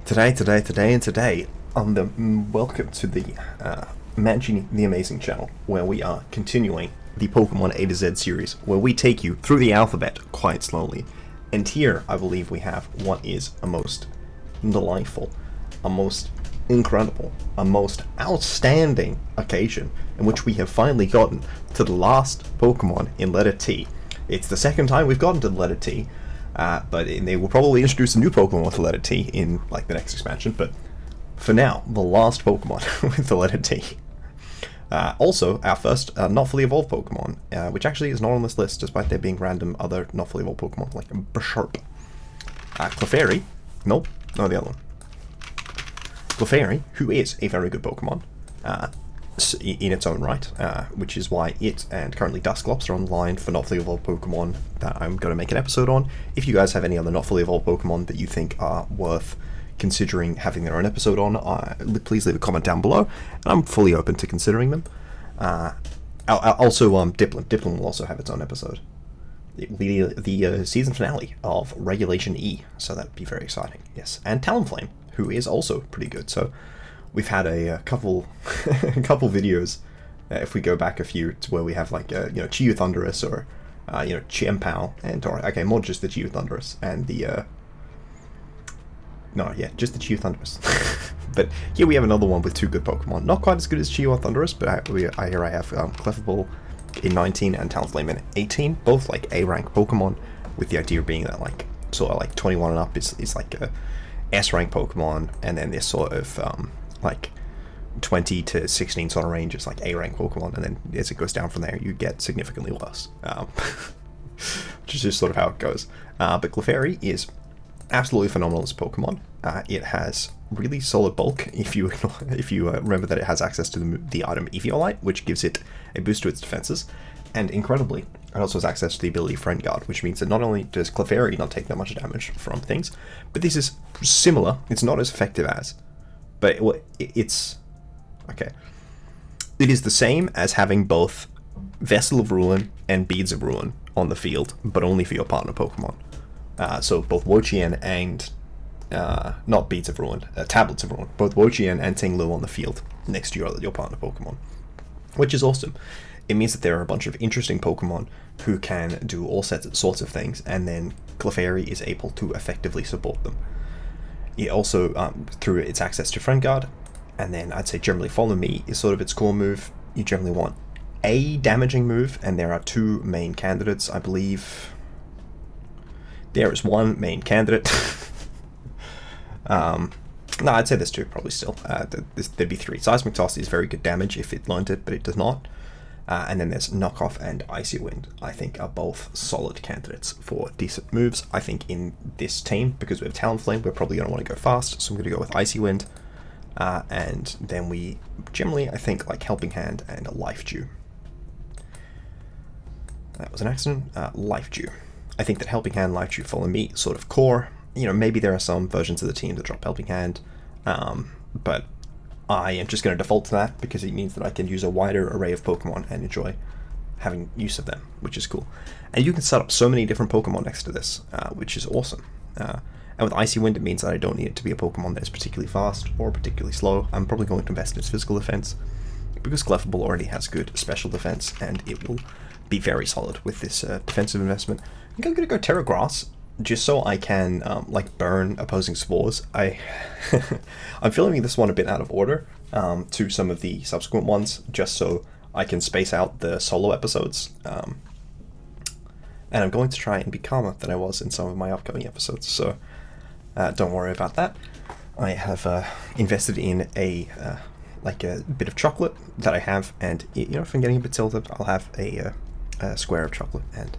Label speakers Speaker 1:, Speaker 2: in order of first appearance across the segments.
Speaker 1: Today, on the welcome to the Managing the Amazing channel, where we are continuing the Pokemon A to Z series, where we take you through the alphabet quite slowly. And here, I believe we have what is a most delightful, a most incredible, a most outstanding occasion in which we have finally gotten to the last Pokemon in letter T. It's the second time we've gotten to the letter T. But they will probably introduce a new Pokemon with the letter T in like the next expansion. But for now, the last Pokemon with the letter T. Also, our first not fully evolved Pokemon, which actually is not on this list, despite there being random other not fully evolved Pokemon like Bisharp. Clefairy, nope, no, the other one. Clefairy, who is a very good Pokemon in its own right, which is why it and currently Dusclops are on the line for not fully evolved Pokemon that I'm going to make an episode on. If you guys have any other not fully evolved Pokemon that you think are worth considering having their own episode on, please leave a comment down below, and I'm fully open to considering them. Also, Dipplin will also have its own episode. It will be the season finale of Regulation E, so that'd be very exciting. Yes, and Talonflame, who is also pretty good. So we've had a couple videos, if we go back a few, to where we have like Chiyu Thundurus or Chiempao, and okay, more just the Chiyu Thundurus and the just the Chiyu Thundurus. But here we have another one with two good Pokemon, not quite as good as Chiyu or Thundurus, but I have Clefable in 19 and Talonflame in 18, both like A rank Pokemon, with the idea being that like sort of like 21 and up is like a S rank Pokemon, and then this sort of like 20 to 16 sort of range is like A rank Pokemon, and then as it goes down from there you get significantly worse, which is just sort of how it goes. But Clefairy is absolutely phenomenal as a Pokemon. It has really solid bulk if you remember that it has access to the item Eviolite, which gives it a boost to its defenses, and incredibly it also has access to the ability Friend Guard, which means that not only does Clefairy not take that much damage from things, but this is similar, it's not as effective as, but it's okay. It is the same as having both Vessel of Ruin and Beads of Ruin on the field, but only for your partner Pokemon. So both Wo-Chien and not Beads of Ruin, Tablets of Ruin, both Wo-Chien and Ting-Lu on the field next to your partner Pokemon, which is awesome. It means that there are a bunch of interesting Pokemon who can do all sorts of things, and then Clefairy is able to effectively support them. It also, through its access to Friend Guard, and then I'd say generally Follow Me is sort of its core move. You generally want a damaging move, and there are two main candidates, I believe. There is one main candidate. No, I'd say there's two, probably still. There'd be three. Seismic Toss is very good damage if it learned it, but it does not. And then there's Knockoff and Icy Wind, I think are both solid candidates for decent moves. I think in this team, because we have Talonflame, we're probably going to want to go fast, so I'm going to go with Icy Wind. And then we generally, I think, like Helping Hand and Life Dew. That was an accident. Life Dew. I think that Helping Hand, Life Dew, Follow Me sort of core. Maybe there are some versions of the team that drop Helping Hand, but I am just going to default to that because it means that I can use a wider array of Pokemon and enjoy having use of them, which is cool. And you can set up so many different Pokemon next to this, which is awesome. And with Icy Wind, it means that I don't need it to be a Pokemon that is particularly fast or particularly slow. I'm probably going to invest in its physical defense, because Clefable already has good special defense, and it will be very solid with this defensive investment. I think I'm going to go Terra Grass, just so I can like burn opposing spores. I'm filming this one a bit out of order to some of the subsequent ones, just so I can space out the solo episodes. And I'm going to try and be calmer than I was in some of my upcoming episodes, so don't worry about that. I have invested in a bit of chocolate that I have, and if I'm getting a bit tilted, I'll have a square of chocolate and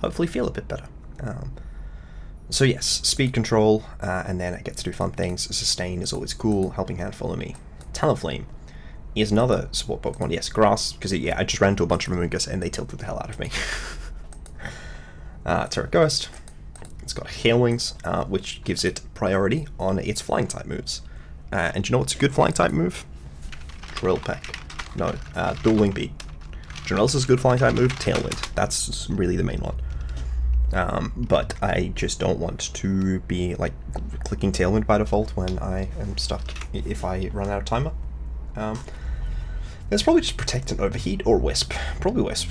Speaker 1: hopefully feel a bit better. So yes, speed control, and then I get to do fun things. Sustain is always cool. Helping Hand, Follow Me. Talonflame is another support Pokemon. Yes, Grass, because I just ran into a bunch of Amoonguss and they tilted the hell out of me. Terra Ghost. It's got Hail Wings, which gives it priority on its flying type moves. And you know what's a good flying type move? Drill Peck. No, Dual Wing Beat. Do you know what else is a good flying type move? Tailwind. That's really the main one. But I just don't want to be like clicking Tailwind by default when I am stuck if I run out of timer. There's probably just Protect and Overheat or Wisp. Probably Wisp.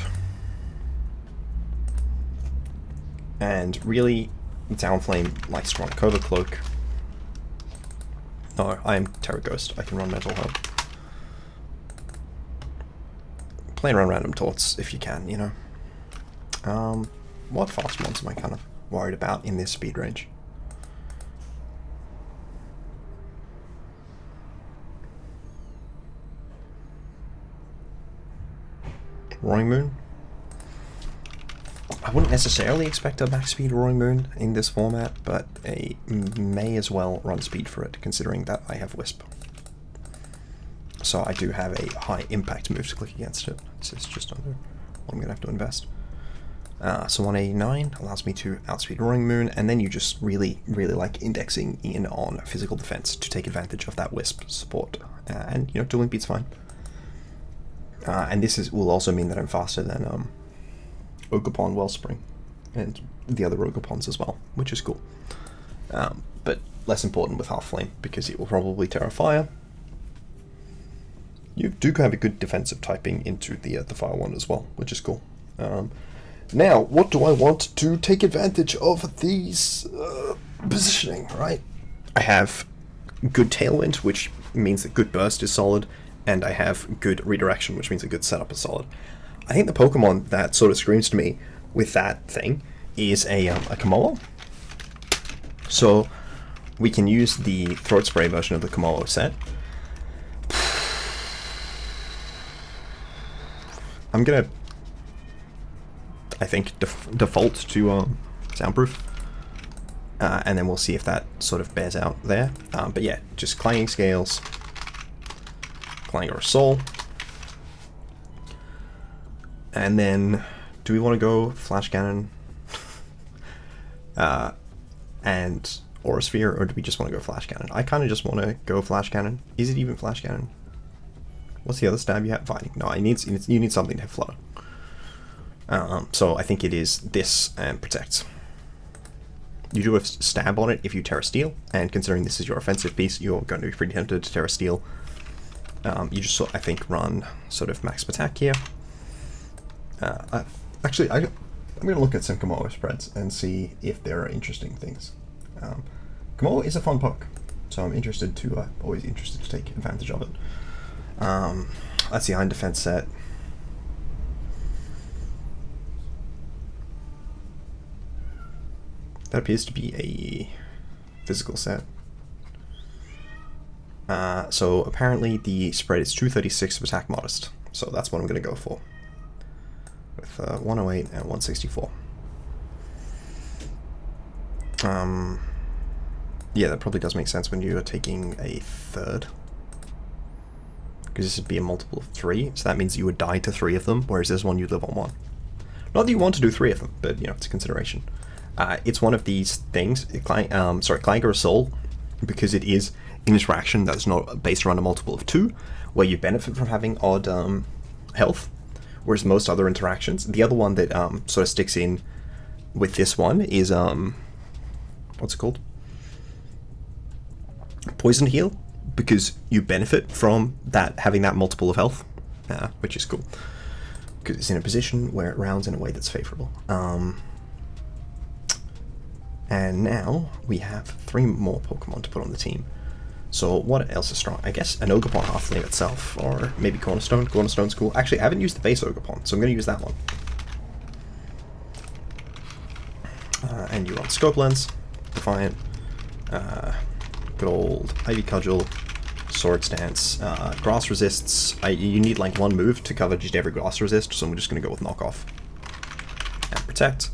Speaker 1: And really, Talonflame likes to run Covert Cloak. No, I am Terra Ghost. I can run Mental Hub. Playing around random Taunts if you can, you know. What fast ones am I kind of worried about in this speed range? Roaring Moon. I wouldn't necessarily expect a max speed Roaring Moon in this format, but I may as well run speed for it, considering that I have Wisp. So I do have a high impact move to click against it. This is just under what I'm going to have to invest. So 189 allows me to outspeed Roaring Moon, and then you just really like indexing in on physical defense to take advantage of that Wisp support. And, you know, dueling beat's fine. And this will also mean that I'm faster than Ogerpon Wellspring and the other Ogerpons as well, which is cool. But less important with Half Flame, because it will probably Terra Fire. You do have a good defensive typing into the Fire one as well, which is cool. Now, what do I want to take advantage of these positioning, right? I have good Tailwind, which means that good Burst is solid, and I have good Redirection, which means a good setup is solid. I think the Pokemon that sort of screams to me with that thing is a Komodo. So we can use the Throat Spray version of the Komodo set. I'm gonna, I think, default to Soundproof. And then we'll see if that sort of bears out there. But yeah, just Clanging Scales, Clangor Soul. And then, do we want to go Flash Cannon and Aura Sphere, or do we just want to go Flash Cannon? I kind of just want to go Flash Cannon. Is it even Flash Cannon? What's the other stab you have? Fighting. No, you need something to have Flutter. So I think it is this and Protect. You do have Stab on it if you Terra Steel, and considering this is your offensive piece, you're going to be pretty tempted to Terra Steel. You just, I think, run sort of max attack here. Actually, I'm going to look at some Komodo spreads and see if there are interesting things. Komodo is a fun poke, so I'm interested to, always interested to take advantage of it. That's the Iron Defense set. That appears to be a physical set. So apparently the spread is 236 of attack modest, so that's what I'm going to go for. With 108 and 164. Yeah, that probably does make sense when you're taking a third. Because this would be a multiple of 3, so that means you would die to 3 of them, whereas this one you'd live on 1. Not that you want to do 3 of them, but you know, it's a consideration. It's one of these things, Clangor Soul, because it is interaction that's not based around a multiple of 2, where you benefit from having odd health, whereas most other interactions, the other one that sort of sticks in with this one is, what's it called? Poison Heal, because you benefit from that, having that multiple of health, which is cool, because it's in a position where it rounds in a way that's favorable. And now we have 3 more Pokemon to put on the team. So what else is strong? I guess an Ogerpon Half Flame itself, or maybe Cornerstone. Cornerstone's cool. Actually, I haven't used the base Ogerpon, so I'm going to use that one. And you run Scope Lens, Defiant, good old Ivy Cudgel, Sword Stance, Grass Resists. You need like 1 move to cover just every Grass Resist, so I'm just going to go with Knockoff. And Protect.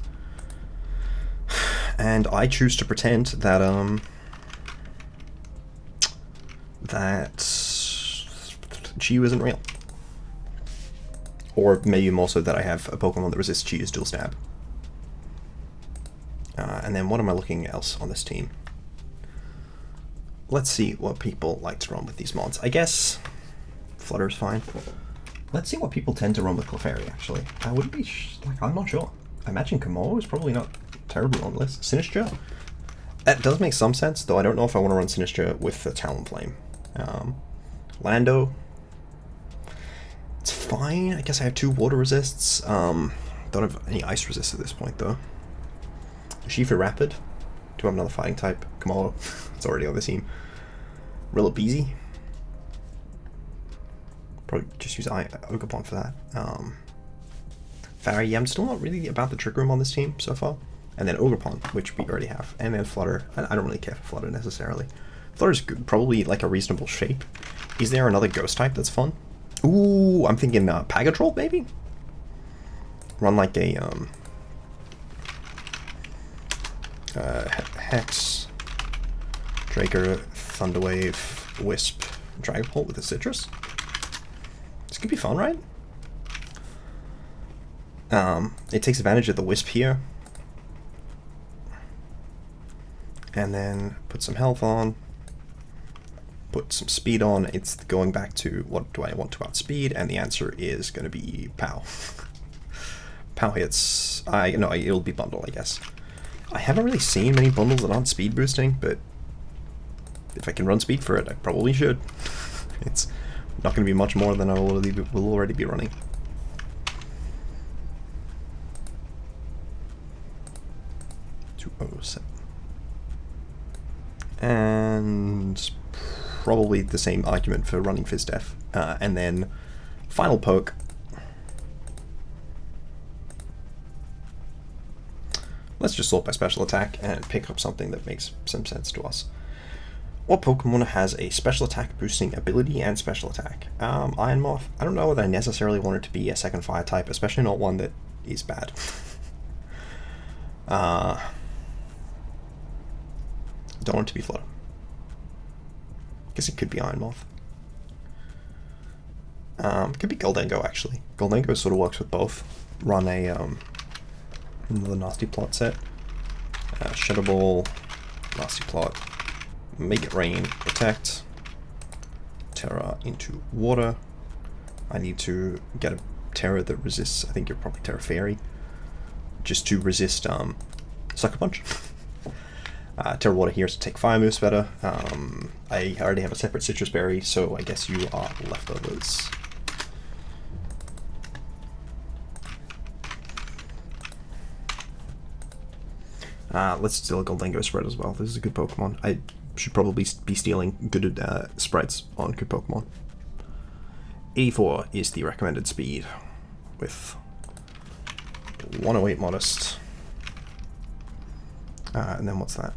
Speaker 1: And I choose to pretend that, that Chi-Yu isn't real. Or maybe more so that I have a Pokemon that resists Chi-Yu's dual stab. And then what am I looking else on this team? Let's see what people like to run with these mods. I guess Flutter's fine. Let's see what people tend to run with Clefairy, actually. I wouldn't be, I'm not sure. I imagine Komodo is probably not terribly on the list. Sinistra? That does make some sense, though I don't know if I want to run Sinistra with the Talonflame. Lando. It's fine. I guess I have 2 water resists. Don't have any ice resists at this point, though. Shifu Rapid. Do I have another fighting type? Komodo. It's already on the team. Rillabeezy. Probably just use Ogerpon for that. Fairy. Yeah, I'm still not really about the Trick Room on this team so far. And then Ogerpon, which we already have. And then Flutter. I don't really care for Flutter necessarily. Flutter's good, probably like a reasonable shape. Is there another ghost type that's fun? Ooh, I'm thinking Pagatroll maybe? Run like a Hex, Draker, Thunderwave, Wisp, Dragapult with a Citrus. This could be fun, right? It takes advantage of the Wisp here. And then put some health on. Put some speed on. It's going back to what do I want to outspeed, and the answer is going to be POW. POW hits. No, it'll be bundle, I guess. I haven't really seen many bundles that aren't speed boosting, but if I can run speed for it, I probably should. It's not going to be much more than I will already be running. And probably the same argument for running Fizdef. And then final poke. Let's just sort by special attack and pick up something that makes some sense to us. What Pokemon has a special attack boosting ability and special attack? Iron Moth. I don't know whether I necessarily want it to be a second fire type, especially not one that is bad. Don't want it to be Flutter. Guess it could be Iron Moth. Could be Goldengo actually. Goldengo sort of works with both. Run a another Nasty Plot set. Shadow Ball, Nasty Plot, Make It Rain, Protect, Terra into Water. I need to get a Terra that resists. I think you're probably Terra Fairy, just to resist Sucker Punch. Terra Water here to take Fire moves better. I already have a separate Citrus Berry, so I guess you are leftovers. Let's steal a Goldengo spread as well. This is a good Pokemon. I should probably be stealing good spreads on good Pokemon. 84 is the recommended speed with 108 modest. And then what's that?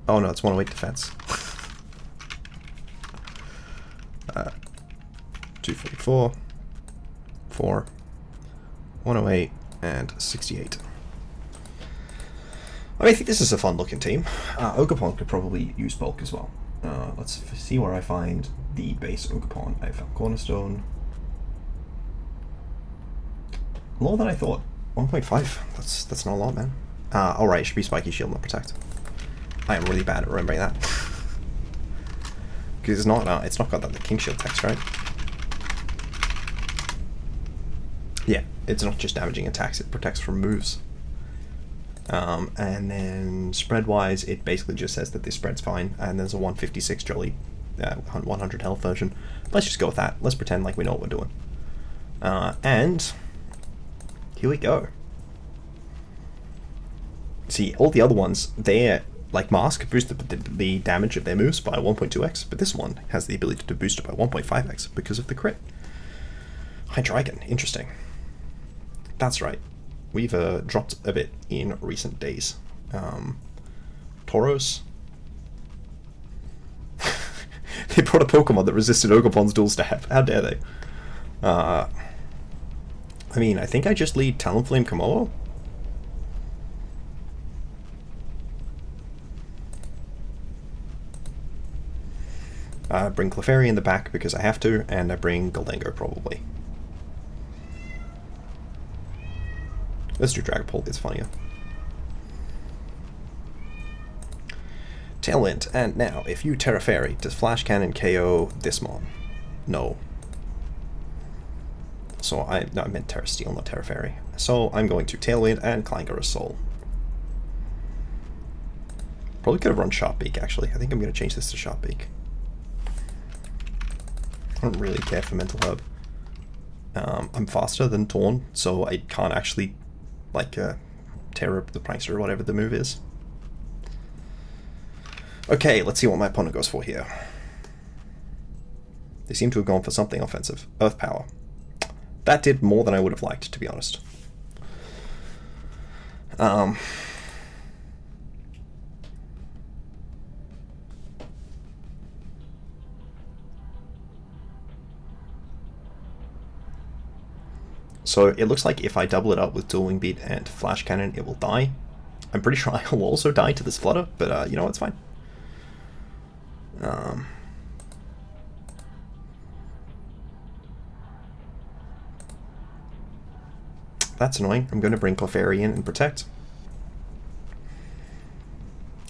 Speaker 1: Oh no, it's 108 defense. 244, 4, 108, and 68. I think this is a fun looking team. Ogerpon could probably use bulk as well. Let's see where I find the base Ogerpon. I found Cornerstone. Lower than I thought. 1.5. That's not a lot, man. Alright, it should be Spiky Shield, not Protect. I am really bad at remembering that. Because it's not got that the King Shield text, right? Yeah, it's not just damaging attacks, it protects from moves. And then spread-wise, it basically just says that this spread's fine, and there's a 156 Jolly, 100 health version. Let's just go with that. Let's pretend like we know what we're doing. And here we go. See, all the other ones, they're like Mask boost the damage of their moves by 1.2x, but this one has the ability to boost it by 1.5x because of the crit. Hydreigon, interesting. That's right. We've dropped a bit in recent days. Tauros. They brought a Pokemon that resisted Ogerpon's dual stab. How dare they? I mean, I think I just lead Talonflame Komodo. Bring Clefairy in the back because I have to, and I bring Goldengo probably. Let's do Dragapult, it's funnier. Tailwind, and now, if you Terra Fairy, does Flash Cannon KO this mon? No. So I meant Terra Steel, not Terra Fairy. So I'm going to Tailwind and Clangorous Soul. Probably could have run Sharp Beak, actually. I think I'm going to change this to Sharp Beak. I don't really care for Mental Herb. I'm faster than Torn, so I can't actually, like, tear up the Prankster or whatever the move is. Okay, let's see what my opponent goes for here. They seem to have gone for something offensive. Earth Power. That did more than I would have liked, to be honest. So it looks like if I double it up with Dual Wing Beat and Flash Cannon, it will die. I'm pretty sure I will also die to this Flutter, but you know, it's fine. That's annoying. I'm going to bring Clefairy in and protect.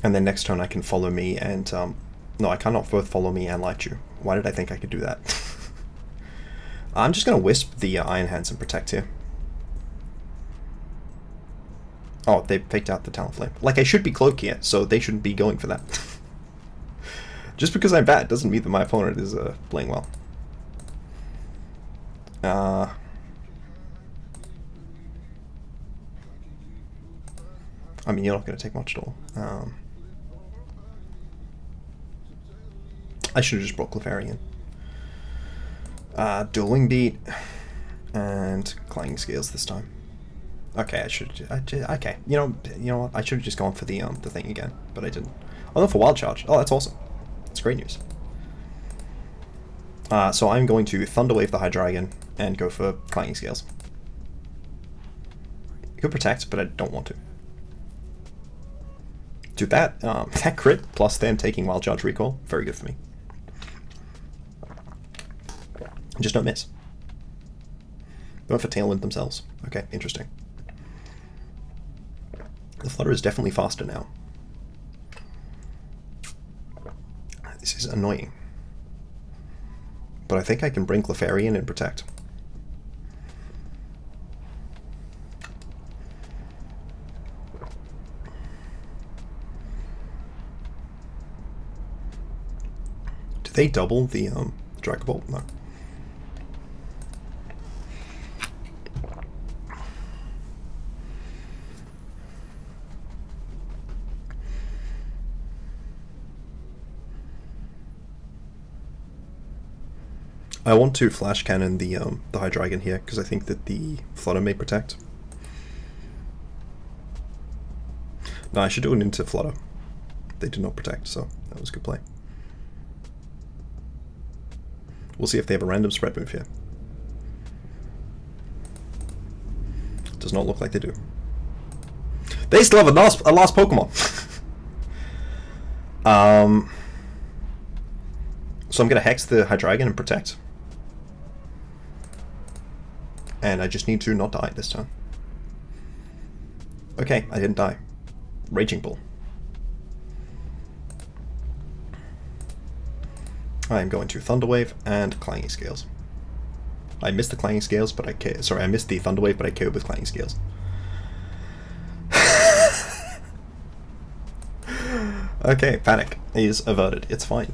Speaker 1: And then next turn I can follow me and... no, I cannot both follow me and Light You. Why did I think I could do that? I'm just going to Wisp the Iron Hands and protect here. Oh, they faked out the Talonflame. Like, I should be Cloak here, so they shouldn't be going for that. Just because I'm bad doesn't mean that my opponent is playing well. I mean, you're not going to take much at all. I should have just brought Clefairy in. Dual Wing Beat and Clanging Scales this time. Okay, okay. You know what? I should have just gone for the thing again, but I didn't. Oh, no, for Wild Charge. Oh, that's awesome. That's great news. So I'm going to Thunderwave the Hydreigon and go for Clanging Scales. I could protect, but I don't want to. Do that. That crit plus them taking Wild Charge Recall, very good for me. Just don't miss. They went for Tailwind themselves. Okay, interesting. The Flutter is definitely faster now. This is annoying. But I think I can bring Clefairy in and protect. Do they double the Dragon Bolt? No. I want to Flash Cannon the Hydreigon here because I think that the Flutter may protect. No, I should do it into Flutter. They did not protect, so that was a good play. We'll see if they have a random spread move here. Does not look like they do. They still have a last Pokemon. So I'm going to Hex the Hydreigon and protect. And I just need to not die this time. Okay, I didn't die. Raging Bull. I am going to Thunderwave and Clanging Scales. I missed the Clanging Scales, but I missed the Thunderwave, but I killed with Clanging Scales. Okay, panic is averted. It's fine.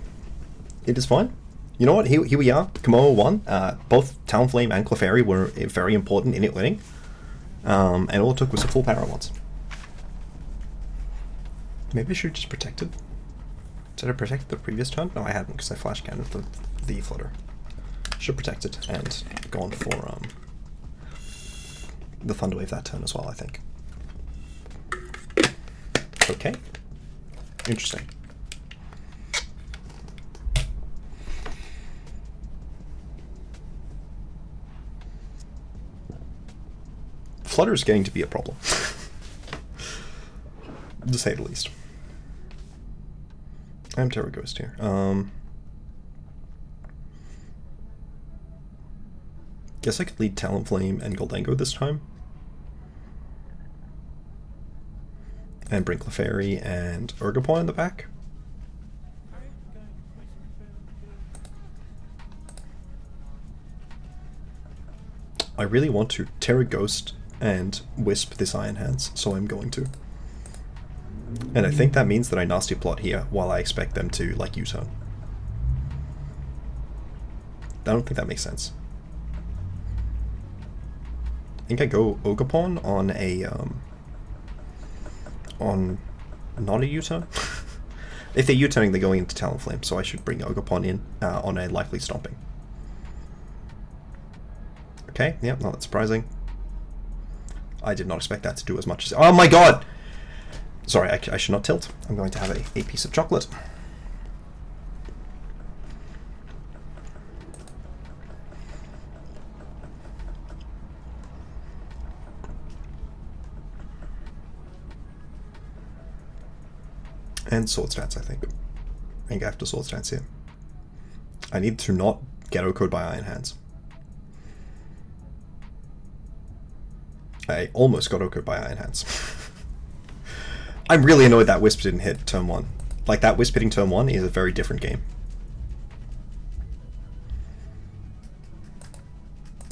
Speaker 1: It is fine. You know what? Here we are. Komoa won. Both Talonflame and Clefairy were very important in it winning. And all it took was a full power once. Maybe I should have just protected. Did I protect the previous turn? No, I hadn't because I Flash Cannoned the Flutter. Should have protected and gone for the Thunderwave that turn as well, I think. Okay. Interesting. Flutter is getting to be a problem, to say the least. I'm Terra Ghost here. Guess I could lead Talonflame and Goldango this time. And bring Clefairy and Urgapon in the back. I really want to Terra Ghost and Wisp this Iron Hands, so I'm going to. And I think that means that I Nasty Plot here while I expect them to, like, U-turn. I don't think that makes sense. I think I go Ogerpon on a, on not a U-turn. If they're U-turning, they're going into Talonflame, so I should bring Ogerpon in on a likely stomping. Okay, yeah, not that surprising. I did not expect that to do as much as... Oh my god! Sorry, I should not tilt. I'm going to have a piece of chocolate. And Sword Stats, I think. I think I have to Sword Stats here. I need to not get OHKO'd by Iron Hands. I almost got OHKO'd by Iron Hands. I'm really annoyed that Wisp didn't hit turn 1. Like, that Wisp hitting turn 1 is a very different game.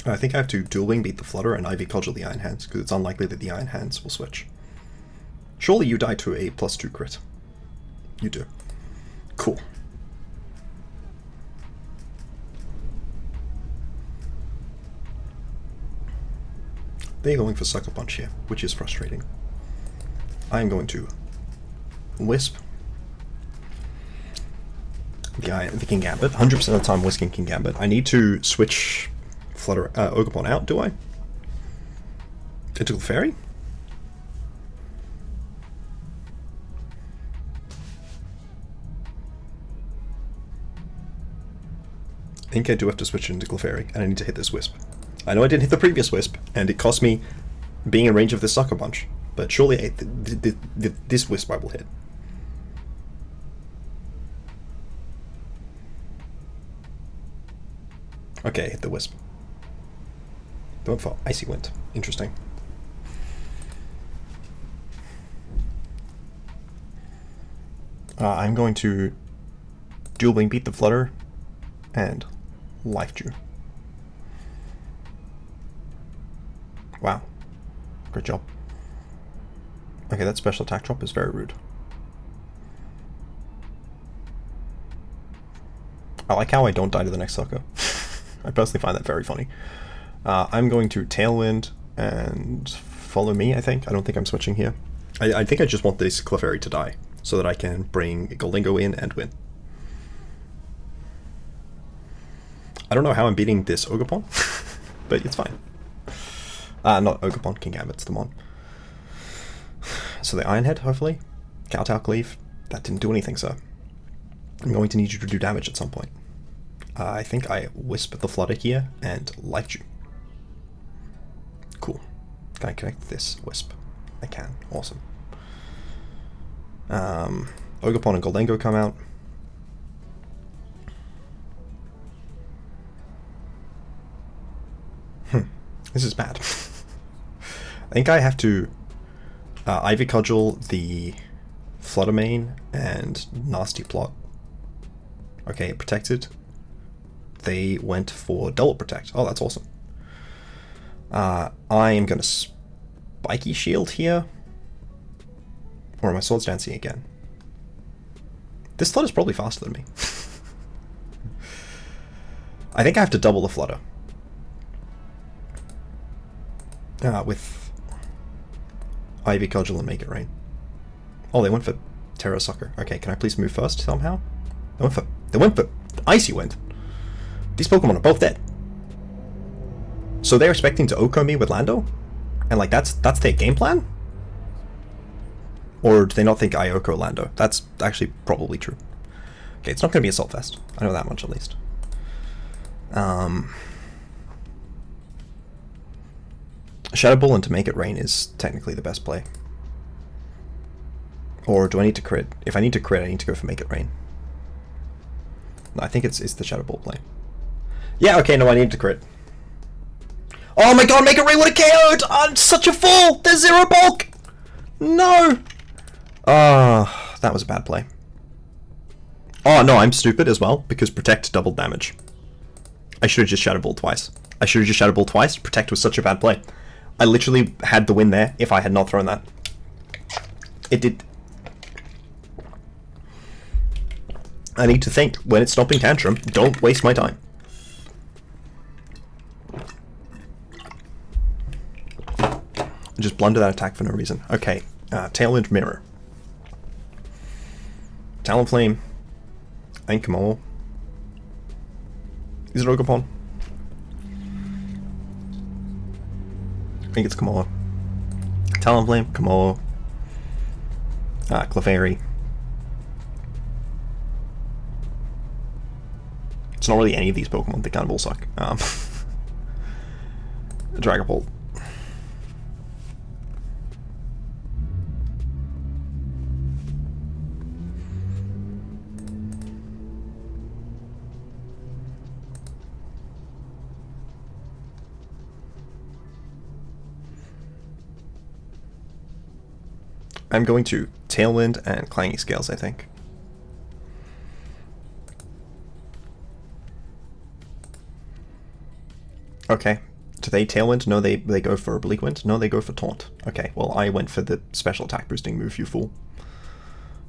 Speaker 1: I think I have to Dual Wing beat the Flutter and Ivy Cudgel the Iron Hands, because it's unlikely that the Iron Hands will switch. Surely you die to a +2 crit. You do. Cool. They're going for Sucker Punch here, which is frustrating. I'm going to Wisp the King Gambit. 100% of the time Whisking King Gambit. I need to switch Flutter Ogerpon out, do I? Into Clefairy? I think I do have to switch into Clefairy, and I need to hit this Wisp. I know I didn't hit the previous Wisp, and it cost me being in range of this Sucker Punch, but surely this Wisp I will hit. Okay, hit the Wisp. They went for Icy Wind. Interesting. I'm going to Dual Wing beat the Flutter and Life Dew. Wow. Great job. Okay, that special attack drop is very rude. I like how I don't die to the next sucker. I personally find that very funny. I'm going to Tailwind and follow me, I think. I don't think I'm switching here. I think I just want this Clefairy to die so that I can bring Golingo in and win. I don't know how I'm beating this Ogerpon, but it's fine. Not Ogerpon, King Gambit's the mon. So the Iron Head, hopefully. Kowtow Cleave. That didn't do anything, sir. I'm going to need you to do damage at some point. I think I Wisp the Flutter here and Life Dew. Cool. Can I connect this Wisp? I can. Awesome. Ogerpon and Goldengo come out. This is bad. I think I have to Ivy Cudgel the Flutter Mane and Nasty Plot. Okay, it protected. They went for double protect. Oh, that's awesome. I am going to Spiky Shield here. Or am I Swords Dancing again? This Flutter's probably faster than me. I think I have to double the Flutter. With Ivy Cudgel and Make It Rain. Oh, they went for Terra Sucker. Okay, can I please move first somehow? They went for Icy Wind. These Pokemon are both dead. So they're expecting to OHKO me with Lando? And like that's their game plan? Or do they not think I OHKO Lando? That's actually probably true. Okay, it's not going to be Assault Vest. I know that much at least. Shadow Ball into Make It Rain is technically the best play. Or do I need to crit? If I need to crit, I need to go for Make It Rain. No, I think it's the Shadow Ball play. Yeah, okay, no, I need to crit. Oh my god, Make It Rain would have KO'd! I'm such a fool! There's 0 bulk! No! Ah, that was a bad play. Oh no, I'm stupid as well, because Protect doubled damage. I should have just Shadow Ball twice. I should have just Shadow Ball twice. Protect was such a bad play. I literally had the win there if I had not thrown that. It did. I need to think. When it's stopping Tantrum, don't waste my time. Just blunder that attack for no reason. Okay, Tailwind Mirror. Talonflame and Clefairy. Is it Ogerpon? I think it's Clefairy. Talonflame, Clefairy. Clefairy. It's not really any of these Pokemon, they kind of all suck. Dragapult. I'm going to Tailwind and Clanging Scales, I think. Okay. Do they Tailwind? No, they go for Oblique Wind? No, they go for Taunt. Okay, well, I went for the special attack boosting move, you fool.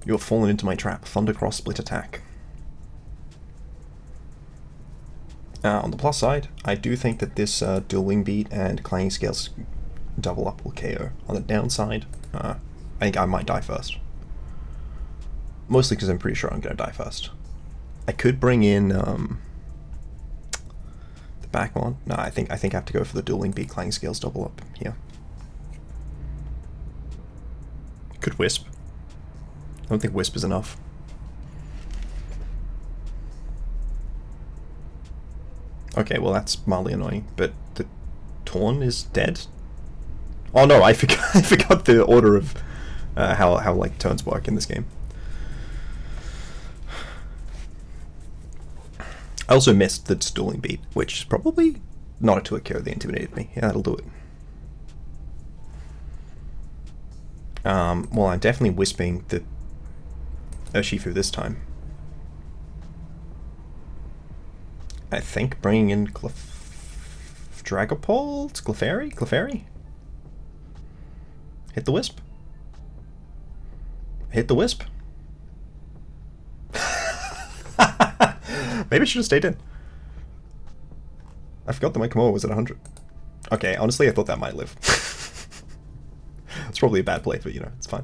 Speaker 1: You have fallen into my trap. Thundercross Split Attack. On the plus side, I do think that this Dual Wing Beat and Clanging Scales double up will KO. On the downside, I think I might die first. Mostly because I'm pretty sure I'm going to die first. I could bring in the back one. No, I think I have to go for the Dual Wing Beat Clanging Scales double up here. Could Wisp. I don't think Wisp is enough. Okay, well that's mildly annoying, but the Torn is dead. Oh no, I forgot the order of how like turns work in this game. I also missed the Dual Wing Beat, which is probably not a 2-hit KO. They intimidated me. Yeah, that'll do it. Well, I'm definitely Wisping the Urshifu this time. I think bringing in Dragapult? Clefairy? Hit the Wisp. Hit the Wisp. Maybe I should have stayed in. I forgot that my Komodo was at 100. Okay, honestly, I thought that might live. It's probably a bad play, but you know, it's fine.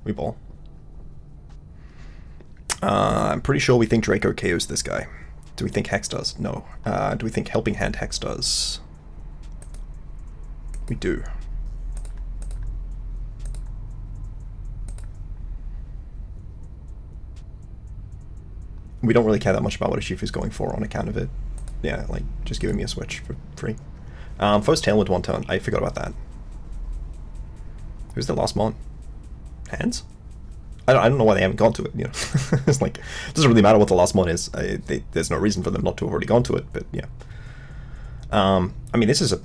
Speaker 1: We ball. I'm pretty sure we think Draco KOs this guy. Do we think Hex does? No. Do we think Helping Hand Hex does? We do. We don't really care that much about what Urshifu's going for on account of it. Yeah, like, just giving me a switch for free. First Tailwind 1 turn. I forgot about that. Who's the last mon? Hands? I don't know why they haven't gone to it, you know. It's like, it doesn't really matter what the last mon is. There's no reason for them not to have already gone to it, but yeah. I mean, this is an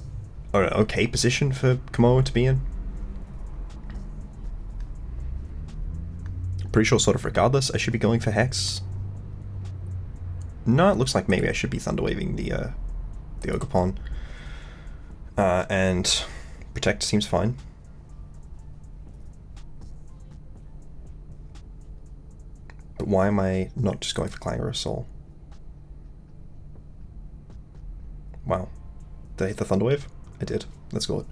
Speaker 1: okay position for Komodo to be in. Pretty sure sort of regardless, I should be going for Hex. No, it looks like maybe I should be Thunderwaving the Ogerpon. And Protect seems fine. But why am I not just going for Clangorous Soul? Wow. Did I hit the Thunderwave? I did. Let's go.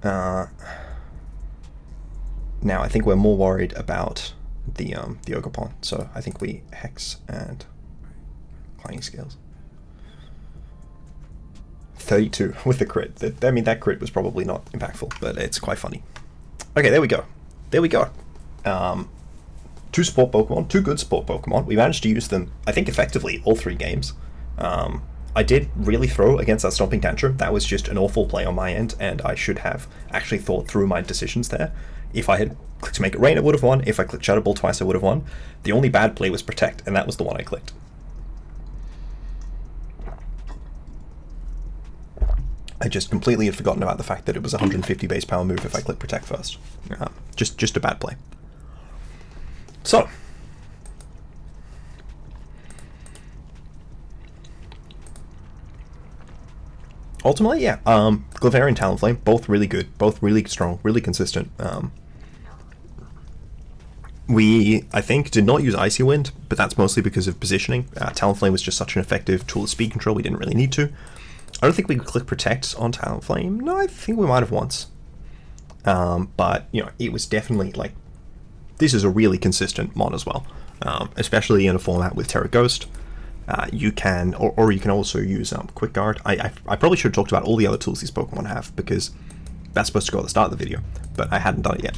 Speaker 1: Now I think we're more worried about the Ogerpon, so I think we Hex and Clanging Scales. 32 with the crit. I mean, that crit was probably not impactful, but it's quite funny. Okay, there we go. There we go. 2 support Pokemon, 2 good support Pokemon. We managed to use them, I think, effectively all 3 games. I did really throw against that Stomping Tantrum. That was just an awful play on my end, and I should have actually thought through my decisions there. If I had clicked to make it rain, I would have won. If I clicked Shadow Ball twice, I would have won. The only bad play was Protect, and that was the one I clicked. I just completely had forgotten about the fact that it was a 150 base power move if I clicked Protect first. Just a bad play. So, Ultimately, yeah, Clefairy and Talonflame, both really good, both really strong, really consistent. We, I think, did not use Icy Wind, but that's mostly because of positioning. Talonflame was just such an effective tool of speed control, we didn't really need to. I don't think we could click Protect on Talonflame. No, I think we might have once. But, you know, it was definitely, like, this is a really consistent mod as well. Especially in a format with Terra Ghost. You can, or you can also use Quick Guard. I probably should have talked about all the other tools these Pokemon have, because that's supposed to go at the start of the video, but I hadn't done it yet.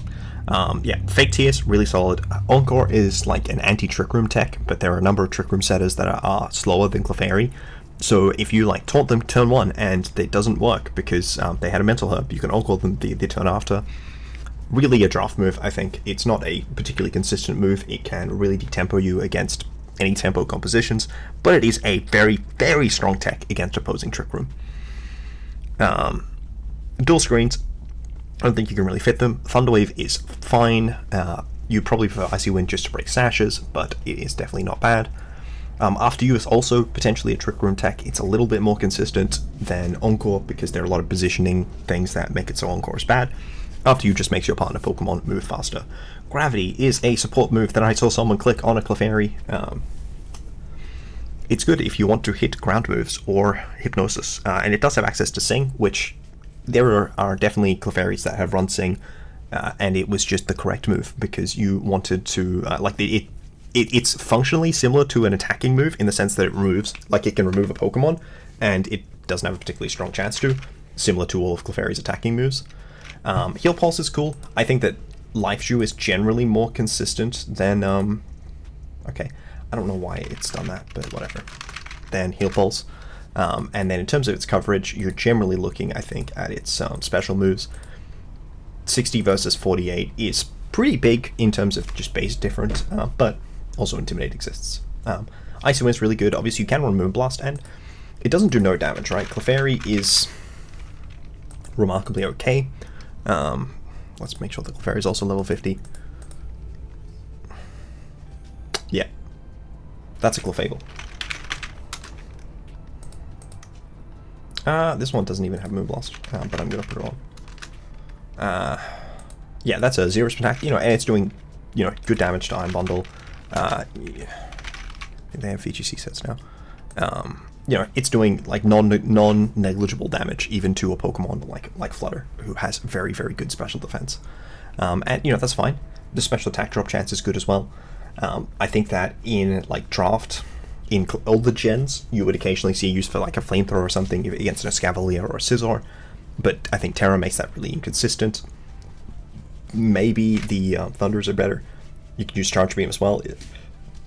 Speaker 1: Yeah, Fake Tears, really solid. Encore is like an anti-Trick Room tech, but there are a number of Trick Room setters that are slower than Clefairy. So if you like taunt them turn 1 and it doesn't work because they had a Mental Herb, you can Encore them the turn after. Really a draft move, I think. It's not a particularly consistent move. It can really detempo you against any tempo compositions, but it is a very, very strong tech against opposing Trick Room. Dual screens, I don't think you can really fit them. Thunderwave is fine. You probably prefer Icy Wind just to break sashes, but it is definitely not bad. After You is also potentially a Trick Room tech. It's a little bit more consistent than Encore because there are a lot of positioning things that make it so Encore is bad. After You just makes your partner Pokemon move faster. Gravity is a support move that I saw someone click on a Clefairy. It's good if you want to hit ground moves or Hypnosis, and it does have access to Sing, which there are definitely Clefairies that have run Sing, and it was just the correct move because you wanted to it's functionally similar to an attacking move in the sense that it removes, like it can remove a Pokemon, and it doesn't have a particularly strong chance to, similar to all of Clefairy's attacking moves. Heal Pulse is cool. I think that Life Dew is generally more consistent than okay, I don't know why it's done that, but whatever, than Heal Pulse. And then in terms of its coverage, you're generally looking, I think, at its special moves. 60 versus 48 is pretty big in terms of just base difference, but also Intimidate exists. Icy Wind is really good. Obviously, you can run Moonblast, and it doesn't do no damage, right? Clefairy is remarkably okay. Let's make sure that Clefairy is also level 50. Yeah, that's a Clefable. This one doesn't even have Moonblast, but I'm gonna put it on. Yeah, that's a 0 attack, you know, and it's doing, you know, good damage to Iron Bundle. I think they have VGC sets now. You know, it's doing like non-negligible damage even to a Pokemon like Flutter, who has very, very good special defense. And you know, that's fine. The special attack drop chance is good as well. I think that in like draft, in older gens, you would occasionally see use for like a Flamethrower or something against a Scavalier or a Scizor, but I think Terra makes that really inconsistent. Maybe the Thunders are better. You can use Charge Beam as well.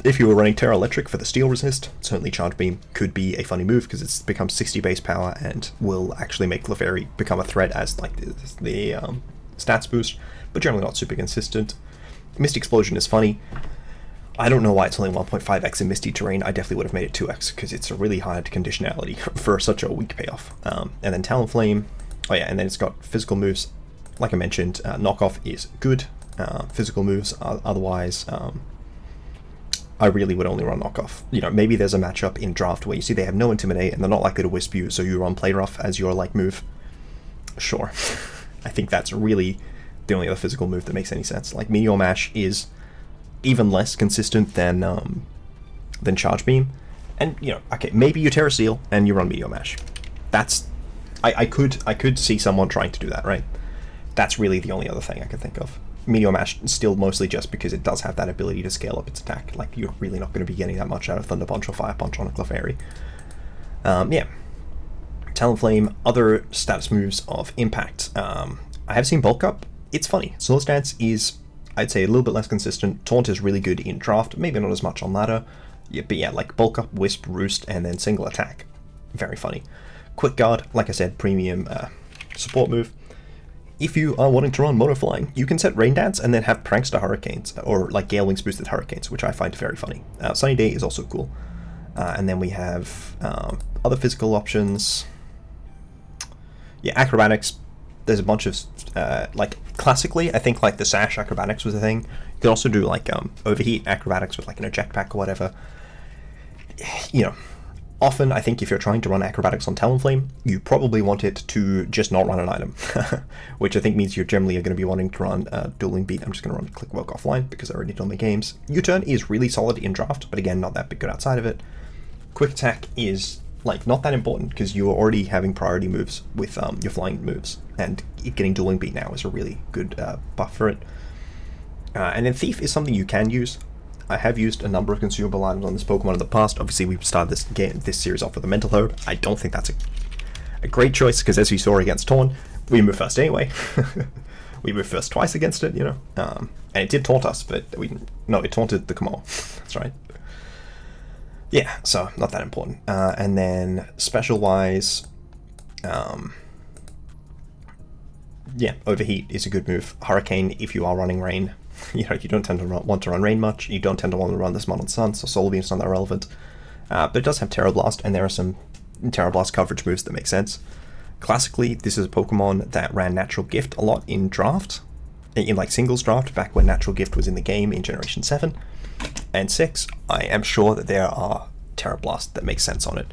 Speaker 1: If you were running Terra Electric for the Steel Resist, certainly Charge Beam could be a funny move because it's become 60 base power and will actually make Clefairy become a threat as like the stats boost, but generally not super consistent. Misty Explosion is funny. I don't know why it's only 1.5x in Misty Terrain. I definitely would have made it 2x because it's a really hard conditionality for such a weak payoff. And then Talonflame, oh yeah, and then it's got physical moves. Like I mentioned, Knockoff is good. Physical moves, otherwise, I really would only run Knockoff. You know, maybe there's a matchup in draft where you see they have no Intimidate and they're not likely to Wisp you, so you run Play Rough as your like move. Sure. I think that's really the only other physical move that makes any sense. Like Meteor Mash is even less consistent than Charge Beam, and you know, okay, maybe you Terra Steel and you run Meteor Mash. That's I could see someone trying to do that, right? That's really the only other thing I can think of. Meteor Mash still mostly just because it does have that ability to scale up its attack. Like, you're really not going to be getting that much out of Thunder Punch or Fire Punch on a Clefairy. Yeah. Talonflame, other status moves of impact. I have seen Bulk Up. It's funny. Slow Stance is, I'd say, a little bit less consistent. Taunt is really good in draft, maybe not as much on ladder. Yeah, but yeah, like Bulk Up, Wisp, Roost, and then Single Attack. Very funny. Quick Guard, like I said, premium support move. If you are wanting to run Mono Flying, you can set Rain Dance and then have Prankster Hurricanes, or like Gale Wings boosted Hurricanes, which I find very funny. Sunny Day is also cool. And then we have other physical options. Yeah, Acrobatics. There's a bunch of, like, classically, I think, like, the Sash Acrobatics was a thing. You could also do, like, Overheat Acrobatics with, like, a jetpack or whatever. You know, Often, I think if you're trying to run acrobatics on Talonflame, you probably want it to just not run an item, which I think means you're generally going to be wanting to run Dueling Beat. I'm just going to run Click Work offline because I already done my games. U-Turn is really solid in draft, but again, not that big good outside of it. Quick Attack is like not that important because you are already having priority moves with your flying moves, and getting Dueling Beat now is a really good buff for it. And then Thief is something you can use. I have used a number of consumable items on this Pokemon in the past. Obviously, we've started this series off with a Mental Herb. I don't think that's a great choice because, as you saw against Taunt, we move first anyway. We move first twice against it, you know. And it did taunt us, but it taunted the Kamo. That's right. Yeah, so not that important. And then special-wise, yeah, Overheat is a good move. Hurricane if you are running Rain. You know, you don't tend to want to run Rain much. You don't tend to want to run this Modern Sun, so Solar Beam's not that relevant. But it does have Terra Blast, and there are some Terra Blast coverage moves that make sense. Classically, this is a Pokemon that ran Natural Gift a lot in draft, in like singles draft, back when Natural Gift was in the game in Generation 7 and 6. I am sure that there are Terra Blast that make sense on it.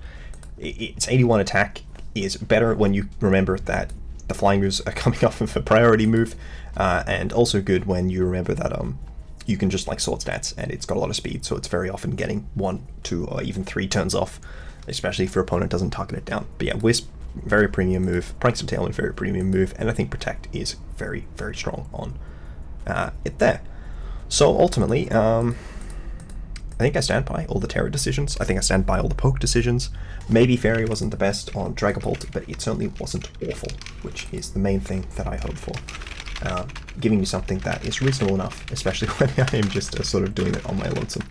Speaker 1: Its 81 attack is better when you remember that the flying moves are coming off of a priority move, and also good when you remember that you can just like Sword Stats, and it's got a lot of speed, so it's very often getting 1, 2, or even 3 turns off, especially if your opponent doesn't target it down. But yeah, Wisp, very premium move, Pranks of Tailwind, very premium move, and I think Protect is very, very strong on it there. So ultimately, I think I stand by all the Terra decisions. I think I stand by all the Poke decisions. Maybe Fairy wasn't the best on Dragapult, but it certainly wasn't awful, which is the main thing that I hope for. Giving you something that is reasonable enough, especially when I am just sort of doing it on my lonesome.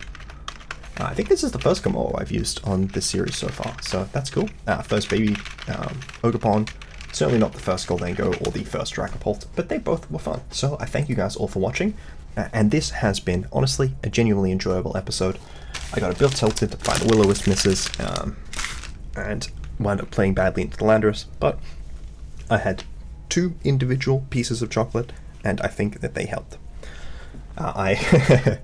Speaker 1: I think this is the first Kamo I've used on this series so far, so that's cool. First baby Ogerpon, certainly not the first Goldango or the first Dragapult, but they both were fun. So I thank you guys all for watching. And this has been, honestly, a genuinely enjoyable episode. I got a bit tilted by the Will-O-Wisp misses, and wound up playing badly into the Landorus, but I had 2 individual pieces of chocolate, and I think that they helped. I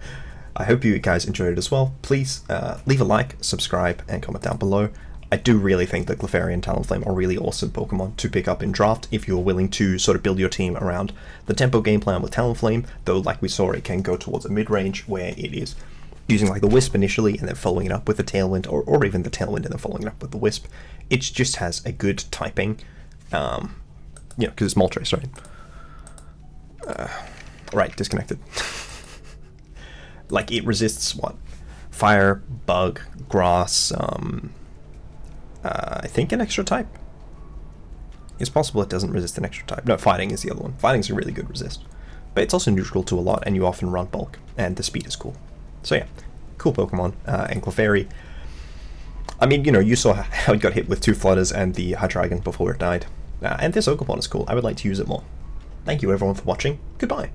Speaker 1: I hope you guys enjoyed it as well. Please leave a like, subscribe, and comment down below. I do really think that Clefairy and Talonflame are really awesome Pokemon to pick up in draft if you're willing to sort of build your team around the tempo game plan with Talonflame, though like we saw, it can go towards a mid-range where it is using like the Wisp initially and then following it up with the Tailwind, or even the Tailwind and then following it up with the Wisp. It just has a good typing, you know, because it's Moltres, right? Right, disconnected. Like, it resists, what? Fire, Bug, Grass, I think an extra type. It's possible it doesn't resist an extra type. No, Fighting is the other one. Fighting's a really good resist. But it's also neutral to a lot, and you often run Bulk, and the speed is cool. So yeah, cool Pokemon. And Clefairy, I mean, you know, you saw how it got hit with 2 Flutters and the Hydreigon before it died. And this Ogerpon is cool. I would like to use it more. Thank you everyone for watching. Goodbye.